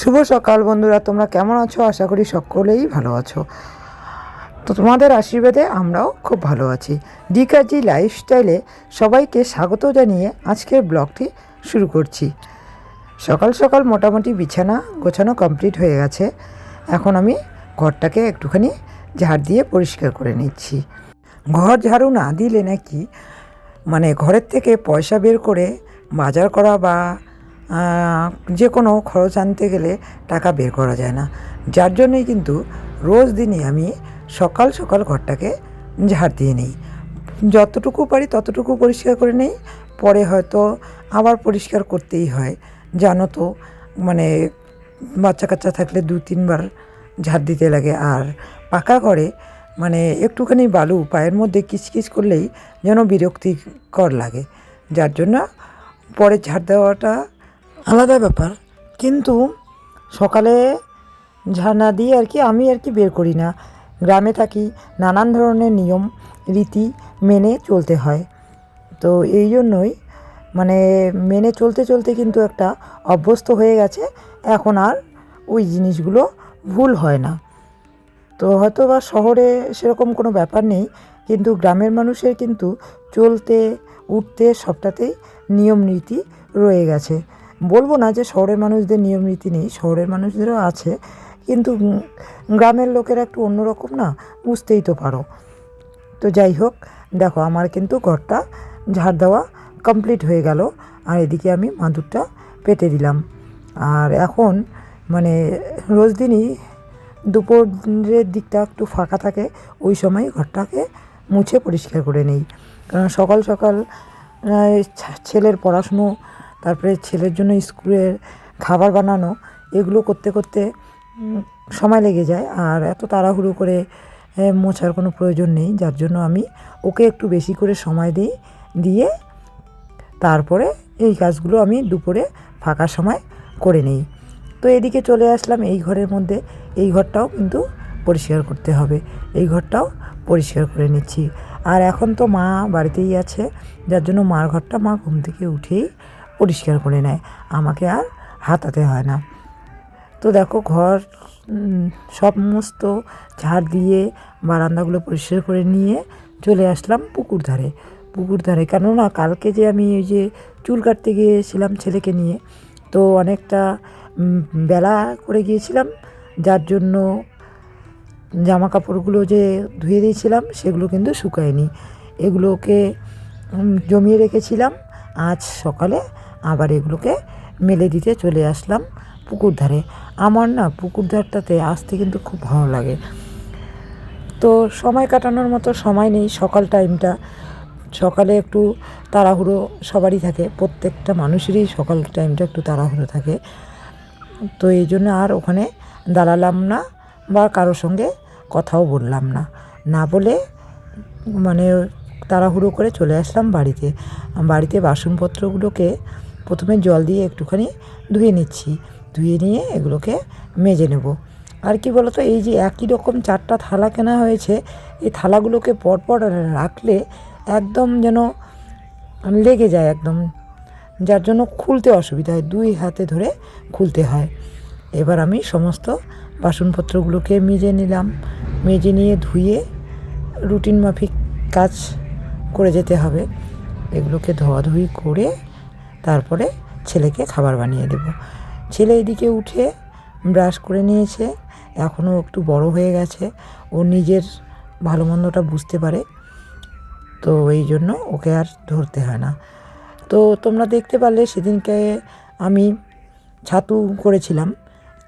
শুভ সকাল বন্ধুরা, তোমরা কেমন আছো? আশা করি সকলেই ভালো আছো। তো তোমাদের আশীর্বাদে আমরাও খুব ভালো আছি। ডিকাজি লাইফস্টাইলে সবাইকে স্বাগত জানিয়ে আজকের ব্লগটি শুরু করছি। সকাল সকাল মোটামুটি বিছানা গোছানো কমপ্লিট হয়ে গেছে। এখন আমি ঘরটাকে একটুখানি ঝাড় দিয়ে পরিষ্কার করে নিচ্ছি। ঘর ঝাড়ু না দিলে নাকি ঘরের থেকে পয়সা বের করে বাজার করা বা যে কোনো খরচ আনতে গেলে টাকা বের করা যায় না। যার জন্যই কিন্তু রোজ দিনই আমি সকাল সকাল ঘরটাকে ঝাড় দিয়ে নিই। যতটুকু পারি ততটুকু পরিষ্কার করে নিই, পরে হয়তো আবার পরিষ্কার করতেই হয়। জানো তো বাচ্চা কাচ্চা থাকলে 2-3 বার ঝাড় দিতে লাগে। আর পাকা ঘরে একটুখানি বালু পায়ের মধ্যে কিচকিচ করলেই যেন বিরক্তিকর লাগে। যার জন্য পরে ঝাড় দেওয়াটা আলাদা ব্যাপার, কিন্তু সকালে ঝাড় না দিয়ে আমি বের করি না। গ্রামে থাকি, নানান ধরনের নিয়ম রীতি মেনে চলতে হয়। তো এই জন্যই মেনে চলতে চলতে কিন্তু একটা অভ্যস্ত হয়ে গেছে। এখন আর ওই জিনিসগুলো ভুল হয় না। তো হয়তো বা শহরে সেরকম কোনো ব্যাপার নেই, কিন্তু গ্রামের মানুষের কিন্তু চলতে উঠতে সবটাতেই নিয়ম নীতি রয়ে গেছে। বলবো না যে শহরের মানুষদের নিয়ম নীতি নেই, শহরের মানুষদেরও আছে, কিন্তু গ্রামের লোকেরা একটু অন্যরকম না, বুঝতেই তো পারো। তো যাই হোক, দেখো আমার কিন্তু ঘরটা ঝাড় দেওয়া কমপ্লিট হয়ে গেল। আর এদিকে আমি মাদুরটা পেতে দিলাম। আর এখন রোজ দিনই দুপুরের দিকটা একটু ফাঁকা থাকে, ওই সময় ঘরটাকে মুছে পরিষ্কার করে নেই। কারণ সকাল সকাল ছেলের পড়াশুনো, তারপরে ছেলের জন্য স্কুলের খাবার বানানো, এগুলো করতে করতে সময় লেগে যায়। আর এত তাড়াহুড়ো করে মোছার কোনো প্রয়োজন নেই। যার জন্য আমি ওকে একটু বেশি করে সময় দিয়ে তারপরে এই কাজগুলো আমি দুপুরে ফাঁকা সময় করে নিই। তো এদিকে চলে আসলাম এই ঘরের মধ্যে। এই ঘরটাও কিন্তু পরিষ্কার করতে হবে, এই ঘরটাও পরিষ্কার করে নিচ্ছি। আর এখন তো মা বাড়িতেই আছে, যার জন্য মার ঘরটা মা ঘুম থেকে উঠেই পরিষ্কার করে নেয়, আমাকে আর হাতাতে হয় না। তো দেখো ঘর সমস্ত ঝাড় দিয়ে বারান্দাগুলো পরিষ্কার করে নিয়ে চলে আসলাম পুকুর ধারে। কেননা কালকে যে আমি ওই যে চুল কাটতে গিয়েছিলাম ছেলেকে নিয়ে, তো অনেকটা বেলা করে গিয়েছিলাম, যার জন্য জামা কাপড়গুলো যে ধুয়ে দিয়েছিলাম সেগুলো কিন্তু শুকায়নি। এগুলোকে জমিয়ে রেখেছিলাম, আজ সকালে আবার এগুলোকে মেলে দিতে চলে আসলাম পুকুর ধারে। আমার না পুকুর ধারটাতে আসতে কিন্তু খুব ভালো লাগে। তো সময় কাটানোর মতো সময় নেই সকাল টাইমটা। সকালে একটু তাড়াহুড়ো সবারই থাকে, প্রত্যেকটা মানুষেরই সকাল টাইমটা একটু তাড়াহুড়ো থাকে। তো এই জন্য আর ওখানে দাঁড়ালাম না বা কারোর সঙ্গে কথাও বললাম না বলে তাড়াহুড়ো করে চলে আসলাম বাড়িতে বাসনপত্রগুলোকে প্রথমে জল দিয়ে একটুখানি ধুয়ে নিচ্ছি, ধুয়ে নিয়ে এগুলোকে মেজে নেব। আর কি বলতো, এই যে একই রকম 4টা থালা কেনা হয়েছে, এই থালাগুলোকে পরপর রাখলে একদম যেন লেগে যায় একদম, যার জন্য খুলতে অসুবিধা হয়, 2 হাতে ধরে খুলতে হয়। এবার আমি সমস্ত বাসনপত্রগুলোকে মেজে নিলাম, মেজে নিয়ে ধুয়ে রুটিন মাফিক কাজ করে যেতে হবে। এগুলোকে ধোয়াধুয়ি করে তারপরে ছেলেকে খাবার বানিয়ে দেব। ছেলে এদিকে উঠে ব্রাশ করে নিয়েছে, এখনও একটু বড় হয়ে গেছে, ও নিজের ভালো মন্দটা বুঝতে পারে, তো এই জন্য ওকে আর ধরতে হয় না। তো তোমরা দেখতে পারলে সেদিনকে আমি ছাতু করেছিলাম,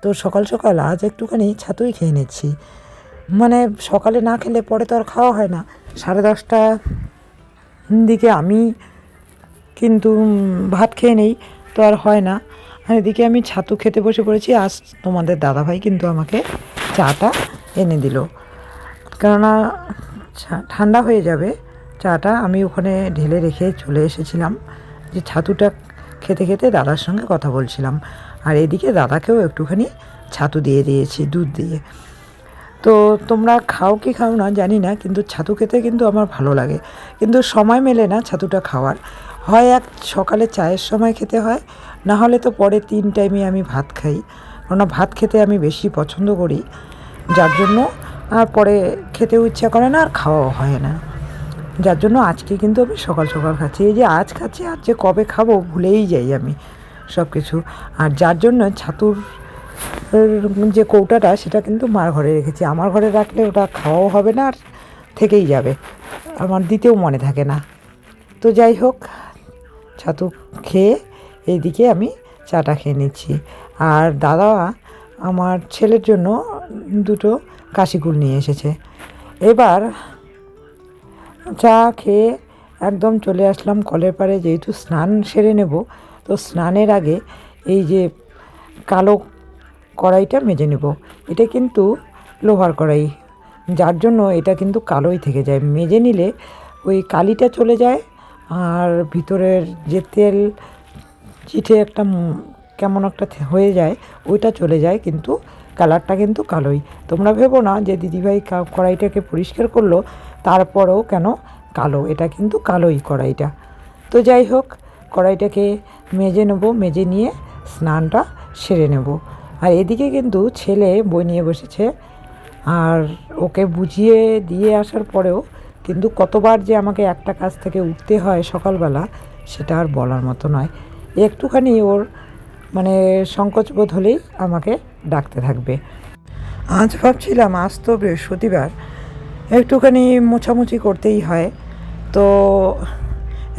তো সকাল সকাল আজ একটুখানি ছাতুই খেয়ে নিচ্ছি। সকালে না খেলে পরে তো আর খাওয়া হয় না। 10:30 দিকে আমি কিন্তু ভাত খেয়ে নেই, তো আর হয় না। আর এদিকে আমি ছাতু খেতে বসে পড়েছি। আজ তোমাদের দাদাভাই কিন্তু আমাকে চাটা এনে দিল, কেননা ঠান্ডা হয়ে যাবে চাটা। আমি ওখানে ঢেলে রেখে চলে এসেছিলাম, যে ছাতুটা খেতে খেতে দাদার সঙ্গে কথা বলছিলাম। আর এদিকে দাদাকেও একটুখানি ছাতু দিয়ে দিয়েছি দুধ দিয়ে। তো তোমরা খাও কি খাও না জানি না, কিন্তু ছাতু খেতে কিন্তু আমার ভালো লাগে, কিন্তু সময় মেলে না ছাতুটা খাওয়ার। হয় সকালে চায়ের সময় খেতে হয়, না হলে তো পরে 3 টাইমে আমি ভাত খাই। কেননা ভাত খেতে আমি বেশি পছন্দ করি, যার জন্য আর পরে খেতেও ইচ্ছা করে না আর খাওয়াও হয় না। যার জন্য আজকে কিন্তু আমি সকাল সকাল খাচ্ছি। এই যে আজ খাচ্ছি, আজ যে কবে খাবো ভুলেই যাই আমি সব কিছু। আর যার জন্য ছাতুর যে কৌটাটা সেটা কিন্তু মার ঘরে রেখেছি। আমার ঘরে রাখলে ওটা খাওয়াও হবে না আর থেকেই যাবে, আমার দিতেও মনে থাকে না। তো যাই হোক, ছাতু খেয়ে এইদিকে আমি চাটা খেয়ে নিচ্ছি। আর দাদা আমার ছেলের জন্য দুটো কাশিকুল নিয়ে এসেছে। এবার চা খেয়ে একদম চলে আসলাম কলের পাড়ে, যেহেতু স্নান সেরে নেব। তো স্নানের আগে এই যে কালো কড়াইটা মেজে নেব। এটা কিন্তু লোহার কড়াই, যার জন্য এটা কিন্তু কালোই থেকে যায়। মেজে নিলে ওই কালিটা চলে যায় আর ভিতরের যে তেল চিঠে একটা কেমন একটা হয়ে যায় ওইটা চলে যায়, কিন্তু কালারটা কিন্তু কালোই। তোমরা ভেবো না যে দিদিভাই কড়াইটাকে পরিষ্কার করলো তারপরেও কেন কালো, এটা কিন্তু কালোই কড়াইটা। তো যাই হোক, কড়াইটাকে মেজে নেব, মেজে নিয়ে স্নানটা সেরে নেব। আর এদিকে কিন্তু ছেলে বই নিয়ে বসেছে, আর ওকে বুঝিয়ে দিয়ে আসার পরেও কিন্তু কতবার যে আমাকে একটা কাজ থেকে উঠতে হয় সকালবেলা সেটা আর বলার মতো নয়। একটুখানি ওর মানে সংকোচবোধ হলেই আমাকে ডাকতে থাকবে। আজ ভাবছিলাম আজ তো বৃহস্পতিবার, একটুখানি মোছামুছি করতেই হয়। তো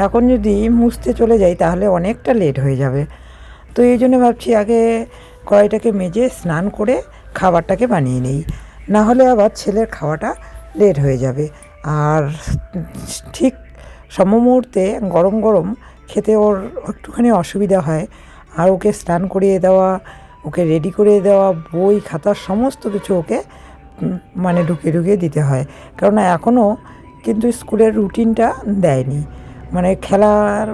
এখন যদি মুছতে চলে যাই তাহলে অনেকটা লেট হয়ে যাবে। তো এই জন্য ভাবছি আগে কড়াইটাকে মেজে স্নান করে খাবারটাকে বানিয়ে নিই, না হলে আবার ছেলের খাওয়াটা লেট হয়ে যাবে। আর ঠিক সমমুহূর্তে গরম গরম খেতে ওর একটুখানি অসুবিধা হয়। আর ওকে স্নান করিয়ে দেওয়া, ওকে রেডি করিয়ে দেওয়া, বই খাতা সমস্ত কিছু ওকে মানে ঢুকিয়ে ঢুকিয়ে দিতে হয়। কেননা এখনও কিন্তু স্কুলের রুটিনটা দেয়নি। মানে খেলার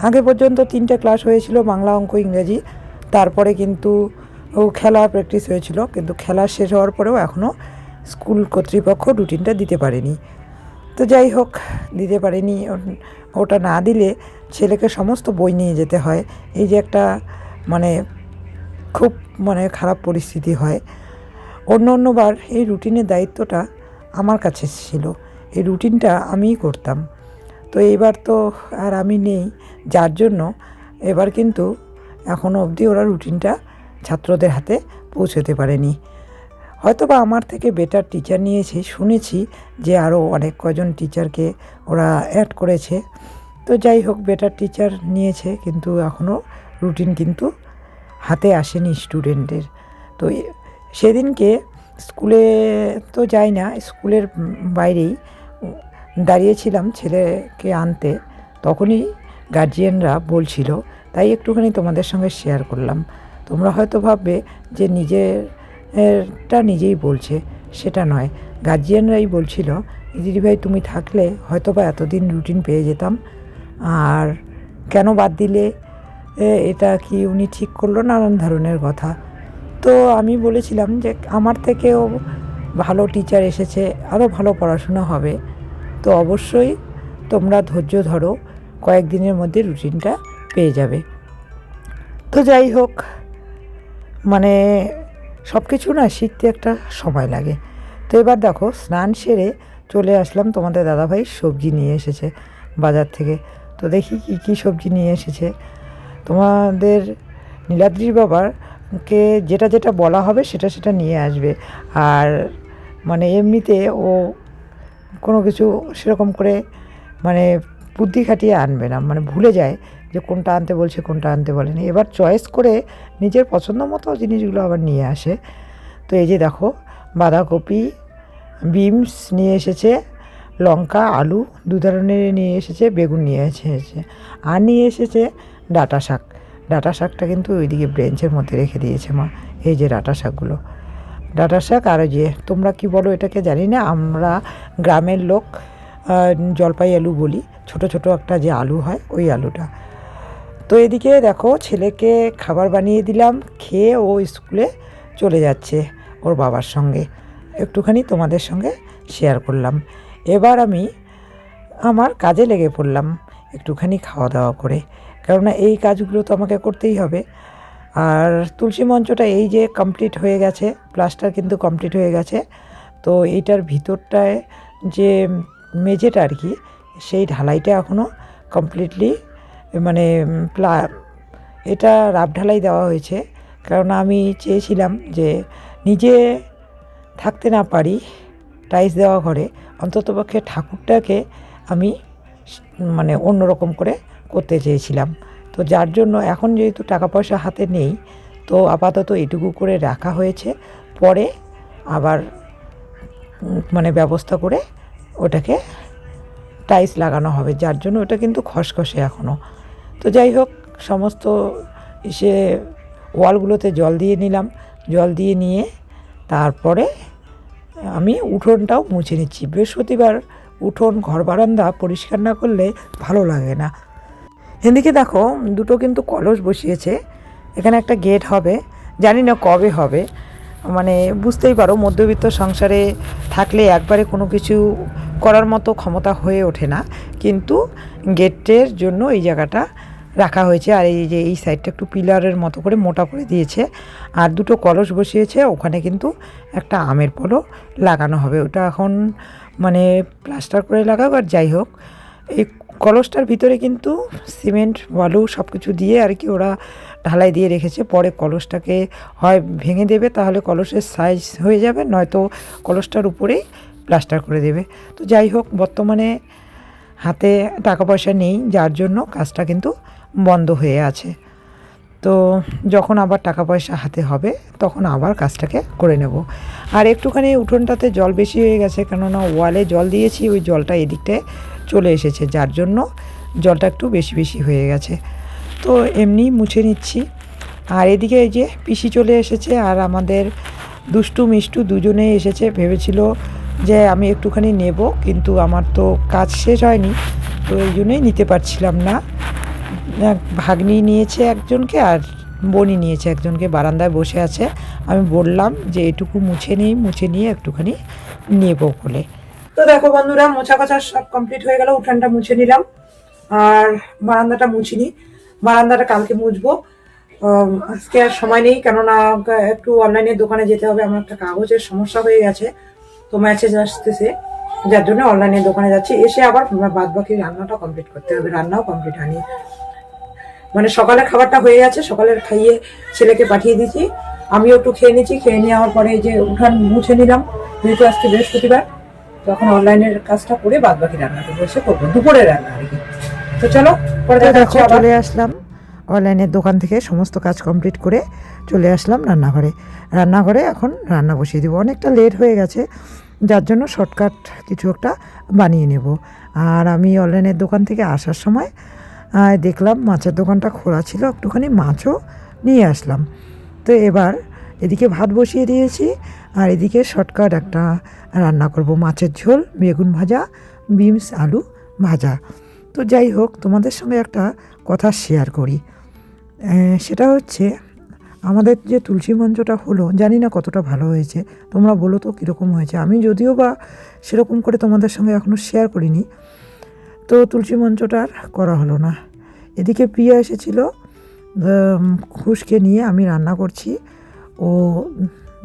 আগে পর্যন্ত 3টে ক্লাস হয়েছিল, বাংলা, অঙ্ক, ইংরাজি। তারপরে কিন্তু ও খেলা প্র্যাকটিস হয়েছিল, কিন্তু খেলা শেষ হওয়ার পরেও এখনও স্কুল কর্তৃপক্ষ রুটিনটা দিতে পারেনি। তো যাই হোক, দিতে পারেনি। ওটা না দিলে ছেলেকে সমস্ত বই নিয়ে যেতে হয়। এই যে একটা মানে খুব মানে খারাপ পরিস্থিতি হয়। অন্যবার এই রুটিনের দায়িত্বটা আমার কাছে ছিল, এই রুটিনটা আমিই করতাম। তো এইবার তো আর আমি নেই, যার জন্য এবার কিন্তু এখনও অবধি ওরা রুটিনটা ছাত্রদের হাতে পৌঁছতে পারেনি। হয়তো বা আমার থেকে বেটার টিচার নিয়েছে, শুনেছি যে আরও অনেক কজন টিচারকে ওরা অ্যাড করেছে। তো যাই হোক, বেটার টিচার নিয়েছে, কিন্তু এখনও রুটিন কিন্তু হাতে আসেনি স্টুডেন্টদের। তো সেদিনকে স্কুলে তো যাই না, স্কুলের বাইরেই দাঁড়িয়েছিলাম ছেলেকে আনতে, তখনই গার্জিয়ানরা বলছিল, তাই একটুখানি তোমাদের সঙ্গে শেয়ার করলাম। তোমরা হয়তো ভাববে যে নিজেরটা নিজেই বলছে, সেটা নয়। গার্জিয়ানরাই বলছিল, দিদিভাই তুমি থাকলে হয়তো বা এতদিন রুটিন পেয়ে যেতাম, আর কেন বাদ দিলে, এটা কি উনি ঠিক করলো, নানান ধরনের কথা। তো আমি বলেছিলাম যে আমার থেকেও ভালো টিচার এসেছে, আরও ভালো পড়াশোনা হবে, তো অবশ্যই তোমরা ধৈর্য ধরো, কয়েকদিনের মধ্যে রুটিনটা পেয়ে যাবে। তো যাই হোক, মানে সব কিছু না শিখতে একটা সময় লাগে। তো এবার দেখো, স্নান সেরে চলে আসলাম, তোমাদের দাদাভাই সবজি নিয়ে এসেছে বাজার থেকে। তো দেখি কি কি সবজি নিয়ে এসেছে। তোমাদের নীলাদ্রির বাবারকে যেটা যেটা বলা হবে সেটা সেটা নিয়ে আসবে। আর মানে এমনিতে ও কোনো কিছু সেরকম করে মানে বুদ্ধি খাটিয়ে আনবে না, মানে ভুলে যায় যে কোনটা আনতে বলছে কোনটা আনতে বলেনি। এবার চয়েস করে নিজের পছন্দ মতো জিনিসগুলো আবার নিয়ে আসে। তো এই যে দেখো, বাঁধাকপি, বিনস নিয়ে এসেছে, লঙ্কা, আলু 2 ধরনের নিয়ে এসেছে, বেগুন নিয়ে এসেছে, আর নিয়ে এসেছে ডাঁটা শাক। ডাঁটা শাকটা কিন্তু ওইদিকে ব্রেঞ্চের মধ্যে রেখে দিয়েছে মা। এই যে ডাঁটা শাকগুলো, ডাঁটা শাক। আর যে তোমরা কি বলো এটাকে জানি না, আমরা গ্রামের লোক জলপাই আলু বলি, ছোট ছোট একটা যে আলু হয় ওই আলুটা। তো এদিকে দেখো, ছেলেকে খাবার বানিয়ে দিলাম, খেয়ে ও স্কুলে চলে যাচ্ছে ওর বাবার সঙ্গে। একটুখানি তোমাদের সঙ্গে শেয়ার করলাম। এবার আমি আমার কাজে লেগে পড়লাম একটুখানি খাওয়া দাওয়া করে, কেননা এই কাজগুলো তো আমাকে করতেই হবে। আর তুলসী মঞ্চটা এই যে কমপ্লিট হয়ে গেছে, প্লাস্টার কিন্তু কমপ্লিট হয়ে গেছে। তো এইটার ভিতরটায় যে মেঝেটা আর কি, সেই ঢালাইটা এখনও কমপ্লিটলি মানে এটা রাব ঢালাই দেওয়া হয়েছে। কারণ আমি চেয়েছিলাম যে নিজে থাকতে না পারি টাইলস দেওয়া ঘরে, অন্ততপক্ষে ঠাকুরটাকে আমি মানে অন্যরকম করে করতে চেয়েছিলাম। তো যার জন্য এখন যেহেতু টাকা পয়সা হাতে নেই, তো আপাতত এটুকু করে রাখা হয়েছে। পরে আবার মানে ব্যবস্থা করে ওটাকে টাইলস লাগানো হবে, যার জন্য ওটা কিন্তু খসখসে এখনও। তো যাই হোক, সমস্ত এসে ওয়ালগুলোতে জল দিয়ে নিলাম। জল দিয়ে নিয়ে তারপরে আমি উঠোনটাও মুছে নিচ্ছি। বৃহস্পতিবার উঠোন ঘর বারান্দা পরিষ্কার না করলে ভালো লাগে না। এদিকে দেখো দুটো কিন্তু কলস বসিয়েছে। এখানে একটা গেট হবে, জানি না কবে হবে। মানে বুঝতেই পারো মধ্যবিত্ত সংসারে থাকলে একবারে কোনো কিছু করার মতো ক্ষমতা হয়ে ওঠে না, কিন্তু গেটের জন্য এই জায়গাটা রাখা হয়েছে। আর এই যে এই সাইডটা একটু পিলারের মতো করে মোটা করে দিয়েছে, আর দুটো কলস বসিয়েছে। ওখানে কিন্তু একটা আমের পলও লাগানো হবে। ওটা এখন মানে প্লাস্টার করে লাগাবো। আর যাই হোক, এই কলসটার ভিতরে কিন্তু সিমেন্ট বালু সব কিছু দিয়ে আর কি ওরা ঢালাই দিয়ে রেখেছে। পরে কলসটাকে হয় ভেঙে দেবে, তাহলে কলসের সাইজ হয়ে যাবে, নয়তো কলসটার উপরেই প্লাস্টার করে দেবে। তো যাই হোক, বর্তমানে হাতে টাকা পয়সা নেই, যার জন্য কাজটা কিন্তু বন্ধ হয়ে আছে। তো যখন আবার টাকা পয়সা হাতে হবে তখন আবার কাজটাকে করে নেব। আর একটুখানি উঠোনটাতে জল বেশি হয়ে গেছে, কেননা ওয়ালে জল দিয়েছি, ওই জলটা এদিকটায় চলে এসেছে, যার জন্য জলটা একটু বেশি বেশি হয়ে গেছে। তো এমনি মুছে নিচ্ছি। আর এদিকে এই যে পিসি চলে এসেছে, আর আমাদের দুষ্টু মিষ্টু দুজনেই এসেছে। ভেবেছিল যে আমি একটুখানি নেব, কিন্তু আমার তো কাজ শেষ হয়নি, তো এই জন্যই নিতে পারছিলাম না। ভাগ্নি নিয়েছে একজনকে, আর বোনই নিয়েছে একজনকে, বারান্দায় বসে আছে। আমি বললাম যে এটুকু মুছে নিই, মুছে নিয়ে একটুখানি নেব বলে। তো দেখো বন্ধুরা, মোছা কাছা সব কমপ্লিট হয়ে গেল। উঠানটা মুছে নিলাম, আর বারান্দাটা মুছিনি। বারান্দাটা কালকে মুছবো। আজকে আর সময় নেই, কেননা একটু অনলাইনে দোকানে যেতে হবে। আমার একটা কাগজের সমস্যা হয়ে গেছে, তো মেসেজ আসতেছে, যার জন্য অনলাইনে দোকানে যাচ্ছি। এসে আবার বাদ বাকি রান্নাটা কমপ্লিট করতে হবে। রান্নাও কমপ্লিট হয়নি, মানে সকালে খাবারটা হয়ে গেছে, সকালের খাইয়ে ছেলেকে পাঠিয়ে দিয়েছি। আমিও একটু খেয়ে নিচ্ছি। খেয়ে নেওয়ার পরে যে উঠান মুছে নিলাম, যেহেতু আজকে বৃহস্পতিবার, তখন অনলাইনের কাজটা করে বাদ বাকি রান্নাটা বসে করবো, দুপুরের রান্না আর কি। তো চলো পরে দেখো, চলে আসলাম অনলাইনের দোকান থেকে, সমস্ত কাজ কমপ্লিট করে চলে আসলাম রান্নাঘরে। এখন রান্না বসিয়ে দেবো। অনেকটা লেট হয়ে গেছে, যার জন্য শর্টকাট কিছু একটা বানিয়ে নেব। আর আমি অনলাইনের দোকান থেকে আসার সময় দেখলাম মাছের দোকানটা খোলা ছিল, একটুখানি মাছও নিয়ে আসলাম। তো এবার এদিকে ভাত বসিয়ে দিয়েছি, আর এদিকে শর্টকাট একটা রান্না করব, মাছের ঝোল, বেগুন ভাজা, বিনস আলু ভাজা। তো যাই হোক, তোমাদের সঙ্গে একটা কথা শেয়ার করি। সেটা হচ্ছে, আমাদের যে তুলসী মঞ্চটা হলো, জানি না কতটা ভালো হয়েছে, তোমরা বলো তো কীরকম হয়েছে। আমি যদিও বা সেরকম করে তোমাদের সঙ্গে এখনও শেয়ার করিনি, তো তুলসী মঞ্চটার করা হলো না। এদিকে প্রিয়া এসেছিল খুশকে নিয়ে, আমি রান্না করছি। ও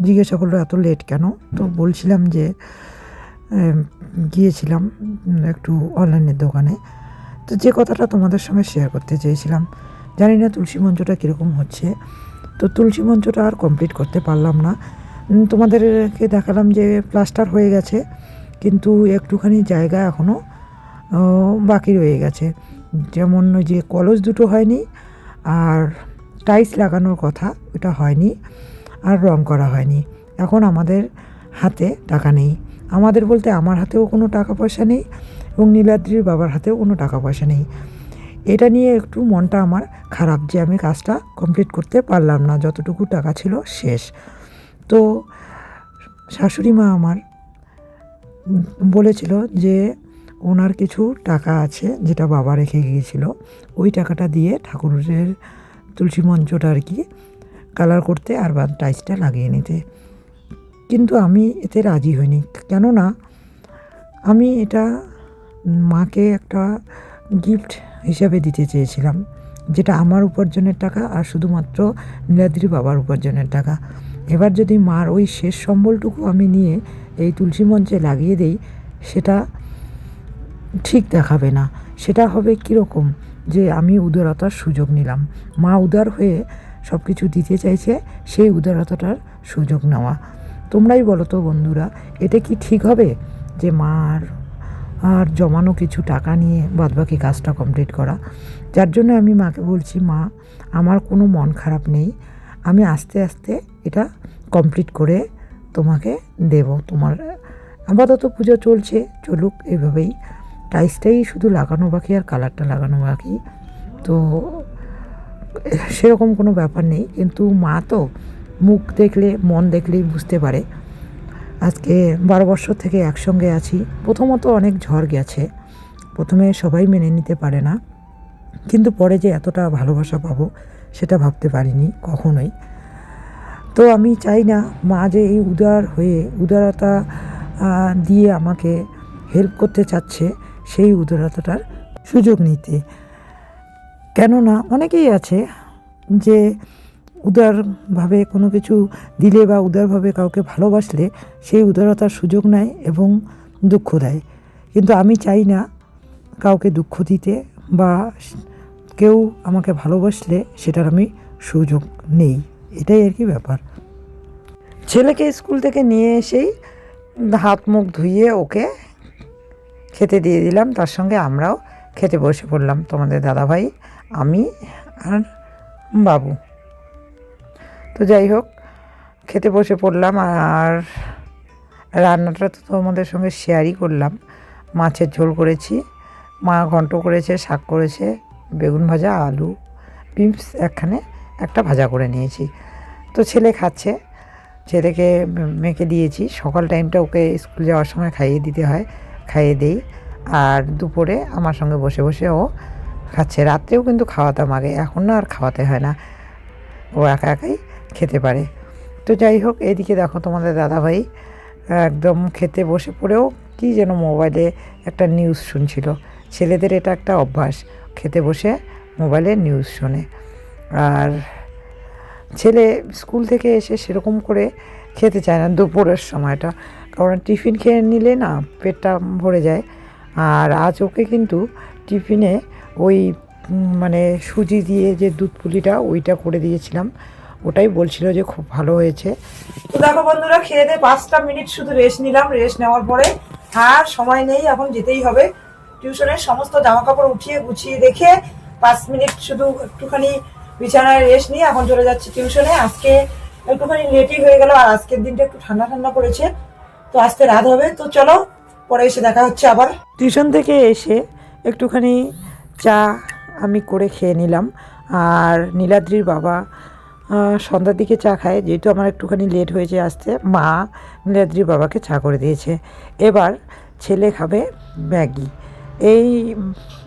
জিজ্ঞাসা করলো এত লেট কেন, তো বলছিলাম যে গিয়েছিলাম একটু অনলাইনের দোকানে। তো যে কথাটা তোমাদের সঙ্গে শেয়ার করতে চেয়েছিলাম, জানি না তুলসী মঞ্চটা কীরকম হচ্ছে। তো তুলসী মঞ্চটা আর কমপ্লিট করতে পারলাম না। তোমাদেরকে দেখালাম যে প্লাস্টার হয়ে গেছে, কিন্তু একটুখানি জায়গা এখনও বাকি রয়ে গেছে। যেমন ওই যে কলস দুটো হয়নি, আর টাইলস লাগানোর কথা, ওটা হয়নি, আর রং করা হয়নি। এখন আমাদের হাতে টাকা নেই। আমাদের বলতে আমার হাতেও কোনো টাকা পয়সা নেই, এবং নীলাদ্রির বাবার হাতেও কোনো টাকা পয়সা নেই। এটা নিয়ে একটু মনটা আমার খারাপ, যে আমি কাজটা কমপ্লিট করতে পারলাম না, যতটুকু টাকা ছিল শেষ। তো শাশুড়ি মা আমার বলেছিল যে ওনার কিছু টাকা আছে, যেটা বাবা রেখে গিয়েছিল, ওই টাকাটা দিয়ে ঠাকুরের তুলসী মঞ্চটা আর কি কালার করতে, আর বা টাইলসটা লাগিয়ে নিতে। কিন্তু আমি এতে রাজি হইনি, কেননা আমি এটা মাকে একটা গিফট হিসাবে দিতে চেয়েছিলাম। যেটা আমার উপার্জনের টাকা আর শুধুমাত্র নীলাদ্রির বাবার উপার্জনের টাকা। এবার যদি মার ওই শেষ সম্বলটুকু আমি নিয়ে এই তুলসী মঞ্চে লাগিয়ে দেই, সেটা ঠিক দেখাবে না। সেটা হবে কীরকম, যে আমি উদারতার সুযোগ নিলাম। মা উদার হয়ে সব কিছু দিতে চাইছে, সেই উদারতাটার সুযোগ নেওয়া। তোমরাই বলো তো বন্ধুরা, এটা কি ঠিক হবে যে মার আর জমানো কিছু টাকা নিয়ে বাদবাকি কাজটা কমপ্লিট করা? যার জন্য আমি মাকে বলছি, মা আমার কোনো মন খারাপ নেই, আমি আস্তে আস্তে এটা কমপ্লিট করে তোমাকে দেব। তোমার আপাতত পুজো চলছে, চলুক এভাবেই। টাইলসটাই শুধু লাগানো বাকি আর কালারটা লাগানো বাকি, তো সেরকম কোনো ব্যাপার নেই। কিন্তু মা তো মুখ দেখলে, মন দেখলেই বুঝতে পারে। আজকে 12 বছর থেকে একসঙ্গে আছি। প্রথমত অনেক ঝড় গেছে, প্রথমে সবাই মেনে নিতে পারে না, কিন্তু পরে যে এতটা ভালোবাসা পাবো সেটা ভাবতে পারিনি কখনোই। তো আমি চাই না মা যে এই উদার হয়ে উদারতা দিয়ে আমাকে হেল্প করতে চাচ্ছে, সেই উদারতাটার সুযোগ নিতে। কেননা অনেকেই আছে যে উদারভাবে কোনো কিছু দিলে বা উদারভাবে কাউকে ভালোবাসলে সেই উদারতার সুযোগ নেয় এবং দুঃখ দেয়। কিন্তু আমি চাই না কাউকে দুঃখ দিতে, বা কেউ আমাকে ভালোবাসলে সেটার আমি সুযোগ নেই। এটাই আর কি ব্যাপার। ছেলেকে স্কুল থেকে নিয়ে এসেই হাত মুখ ধুইয়ে ওকে খেতে দিয়ে দিলাম, তার সঙ্গে আমরাও খেতে বসে পড়লাম, তোমাদের দাদাভাই, আমি আর বাবু। তো যাই হোক, খেতে বসে পড়লাম। আর রান্নাটা তো তোমাদের সঙ্গে শেয়ারই করলাম। মাছের ঝোল করেছি, মা ঘন্ট করেছে, শাক করেছে, বেগুন ভাজা, আলু, বিনস একখানে একটা ভাজা করে নিয়েছি। তো ছেলে খাচ্ছে, ছেলেকে মেখে দিয়েছি। সকাল টাইমটা ওকে স্কুল যাওয়ার সময় খাইয়ে দিতে হয়, খাইয়ে দেই। আর দুপুরে আমার সঙ্গে বসে বসে ও খাচ্ছে। রাত্রেও কিন্তু খাওয়াতাম আগে, এখন না আর খাওয়াতে হয় না, ও একা একাই খেতে পারে। তো যাই হোক, এদিকে দেখো তোমাদের দাদাভাই একদম খেতে বসে পড়েও কি যেন মোবাইলে একটা নিউজ শুনছিল। ছেলেদের এটা একটা অভ্যাস, খেতে বসে মোবাইলে নিউজ শোনে। আর ছেলে স্কুল থেকে এসে সেরকম করে খেতে চায় না দুপুরের সময়টা, কারণ টিফিন খেয়ে নিলে না পেটটা ভরে যায়। আর আজ ওকে কিন্তু টিফিনে ওই মানে সুজি দিয়ে যে দুধ পুলিটা ওইটা করে দিয়েছিলাম, ওটাই বলছিল যে খুব ভালো হয়েছে। তো দেখো বন্ধুরা, খেয়ে দিয়ে 5টা মিনিট শুধু রেস্ট নিলাম। রেস্ট নেওয়ার পরে আর সময় নেই, এখন যেতেই হবে টিউশনের। সমস্ত জামা কাপড় উঠিয়ে গুছিয়ে রেখে 5 মিনিট শুধু একটুখানি বিছানায় রেস্ট নিয়ে এখন চলে যাচ্ছি টিউশনে। আজকে একটুখানি লেটই হয়ে গেল, আর আজকের দিনটা একটু ঠান্ডা ঠান্ডা পড়েছে, তো আজকে রাত হবে। তো চলো পরে এসে দেখা হচ্ছে আবার। টিউশন থেকে এসে একটুখানি চা আমি করে খেয়ে নিলাম। আর নীলাদ্রির বাবা সন্ধ্যার দিকে চা খায়, যেহেতু আমার একটুখানি লেট হয়েছে আসতে, মা নীলাদ্রির বাবাকে চা করে দিয়েছে। এবার ছেলে খাবে ম্যাগি। এই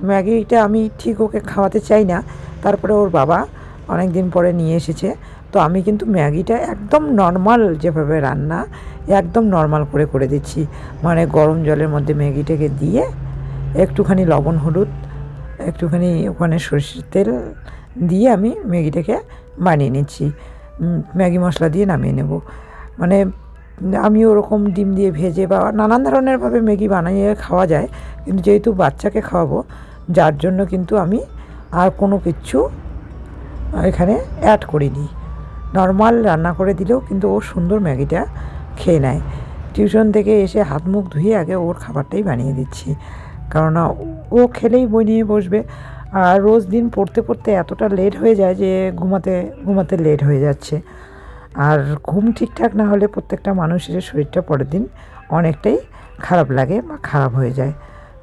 ম্যাগিটা আমি ঠিক ওকে খাওয়াতে চাই না, তারপরে ওর বাবা অনেক দিন পরে নিয়ে এসেছে। তো আমি কিন্তু ম্যাগিটা একদম নর্মাল যেভাবে রান্না, একদম নর্মাল করে করে দিচ্ছি। মানে গরম জলের মধ্যে ম্যাগিটাকে দিয়ে একটুখানি লবণ, হলুদ, একটুখানি ওখানে সরষের তেল দিয়ে আমি ম্যাগিটাকে বানিয়ে নিচ্ছি। ম্যাগি মশলা দিয়ে নামিয়ে নেব। মানে আমি ওরকম ডিম দিয়ে ভেজে বা নানান ধরনেরভাবে ম্যাগি বানিয়ে খাওয়া যায়, কিন্তু যেহেতু বাচ্চাকে খাওয়াবো, যার জন্য কিন্তু আমি আর কোনো কিচ্ছু এখানে অ্যাড করিনি। নর্মাল রান্না করে দিলেও কিন্তু ও সুন্দর ম্যাগিটা খেয়ে নেয়। টিউশন থেকে এসে হাত মুখ ধুয়ে আগে ওর খাবারটাই বানিয়ে দিচ্ছি, কেননা ও খেলেই বই নিয়ে বসবে। আর রোজ দিন পড়তে পড়তে এতটা লেট হয়ে যায় যে ঘুমাতে ঘুমাতে লেট হয়ে যাচ্ছে। আর ঘুম ঠিকঠাক না হলে প্রত্যেকটা মানুষের শরীরটা পরের দিন অনেকটাই খারাপ লাগে বা খারাপ হয়ে যায়।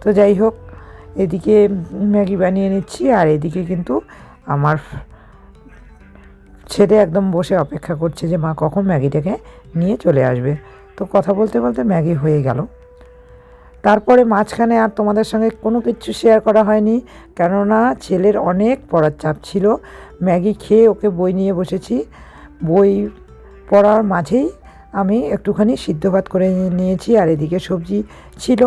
তো যাই হোক, এদিকে ম্যাগি বানিয়ে নিচ্ছি, আর এদিকে কিন্তু আমার ছেলে একদম বসে অপেক্ষা করছে যে মা কখন ম্যাগিটাকে নিয়ে চলে আসবে। তো কথা বলতে বলতে ম্যাগি হয়ে গেল। তারপরে মাঝখানে আর তোমাদের সঙ্গে কোনো কিছু শেয়ার করা হয়নি, কেননা ছেলের অনেক পড়ার চাপ ছিল। ম্যাগি খেয়ে ওকে বই নিয়ে বসেছি। বই পড়ার মাঝেই আমি একটুখানি সিদ্ধ ভাত করে নিয়েছি, আর এদিকে সবজি ছিল।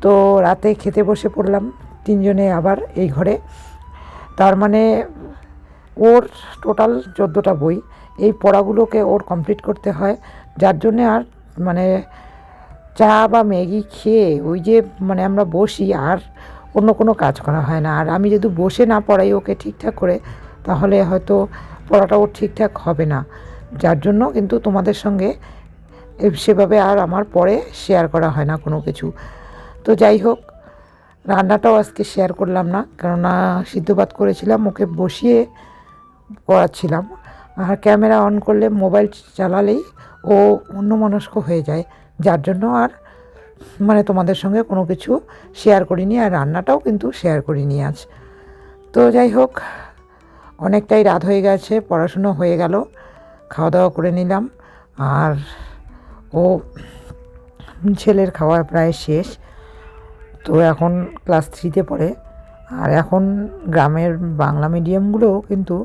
তো রাতে খেতে বসে পড়লাম তিনজনে আবার এই ঘরে। তার মানে ওর টোটাল 14টা বই, এই পড়াগুলোকে ওর কমপ্লিট করতে হয়। যার জন্যে আর মানে চা বা ম্যাগি খেয়ে ওই যে মানে আমরা বসি, আর অন্য কোনো কাজ করা হয় না। আর আমি যদি বসে না পড়াই ওকে ঠিকঠাক করে, তাহলে হয়তো পড়াটা ওর ঠিকঠাক হবে না। যার জন্য কিন্তু তোমাদের সঙ্গে সেভাবে আর আমার পরে শেয়ার করা হয় না কোনো কিছু। তো যাই হোক, রান্নাটাও আজকে শেয়ার করলাম না, কেননা সিদ্ধ ভাত করেছিলাম, ওকে বসিয়ে করাচ্ছিলাম। আর ক্যামেরা অন করলে, মোবাইল চালালেই ও অন্যমনস্ক হয়ে যায়। যার জন্য আর মানে তোমাদের সঙ্গে কোনো কিছু শেয়ার করিনি, আর রান্নাটাও কিন্তু শেয়ার করিনি আজ। তো যাই হোক, অনেকটাই রাত হয়ে গেছে, পড়াশুনো হয়ে গেল, খাওয়া দাওয়া করে নিলাম। আর ও ছেলের খাওয়া প্রায় শেষ, তো এখন ক্লাস 3তে পড়ে। আর এখন গ্রামের বাংলা মিডিয়ামগুলোও কিন্তু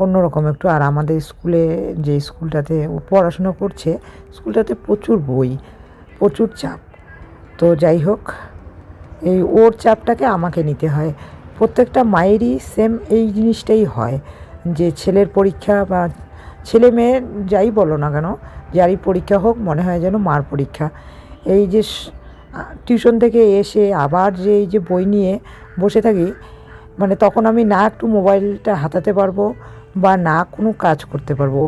অন্যরকম একটু। আর আমাদের স্কুলে, যে স্কুলটাতে ও পড়াশুনো করছে, স্কুলটাতে প্রচুর বই, প্রচুর চাপ। তো যাই হোক, এই ওর চাপটাকে আমাকে নিতে হয়। প্রত্যেকটা মায়েরই সেম এই জিনিসটাই হয়, যে ছেলের পরীক্ষা বা ছেলে মেয়ে যাই বলো না কেন, যারই পরীক্ষা হোক, মনে হয় যেন মার পরীক্ষা। এই যে টিউশন থেকে এসে আবার যে এই যে বই নিয়ে বসে থাকি, মানে তখন আমি না একটু মোবাইলটা হাতাতে পারবো বা না কোনো কাজ করতে পারবো,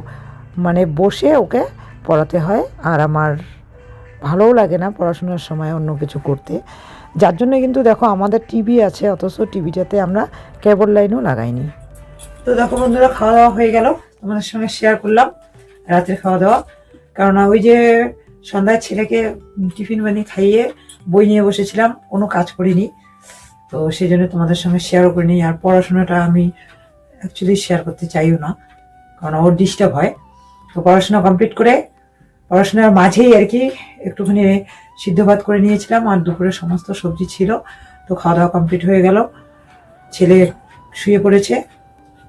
মানে বসে ওকে পড়াতে হয়। আর আমার ভালোও লাগে না পড়াশোনার সময় অন্য কিছু করতে। যার জন্য কিন্তু দেখো, আমাদের টিভি আছে, অথচ টিভিটাতে আমরা কেবল লাইনও লাগাইনি। তো দেখো বন্ধুরা, খাওয়া দাওয়া হয়ে গেল, তোমাদের সঙ্গে শেয়ার করলাম রাতের খাওয়া দাওয়া। কেননা ওই যে সন্ধ্যায় ছেলেকে টিফিন বানিয়ে খাইয়ে বই নিয়ে বসেছিলাম, কোনো কাজ করিনি। তো সেই জন্য তোমাদের সঙ্গে শেয়ারও করিনি। আর পড়াশোনাটা আমি অ্যাকচুয়ালি শেয়ার করতে চাইও না, কারণ ওর ডিস্টার্ব হয়। তো পড়াশোনা কমপ্লিট করে, পড়াশোনার মাঝেই আর কি একটুখানি সিদ্ধ ভাত করে নিয়েছিলাম, আর দুপুরে সমস্ত সবজি ছিল। তো খাওয়া দাওয়া কমপ্লিট হয়ে গেল, ছেলে শুয়ে পড়েছে।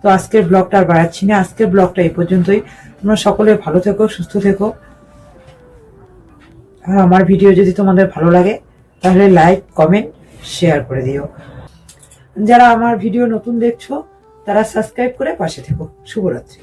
তো আজকের ব্লগটা আর বাড়াচ্ছি না, আজকের ব্লগটা এই পর্যন্তই। তোমরা সকলে ভালো থেকো, সুস্থ থেকো। আর আমার ভিডিও যদি তোমাদের ভালো লাগে, তাহলে লাইক, কমেন্ট, শেয়ার করে দিও। যারা আমার ভিডিও নতুন দেখছো, তারা সাবস্ক্রাইব করে পাশে থেকো। শুভরাত্রি।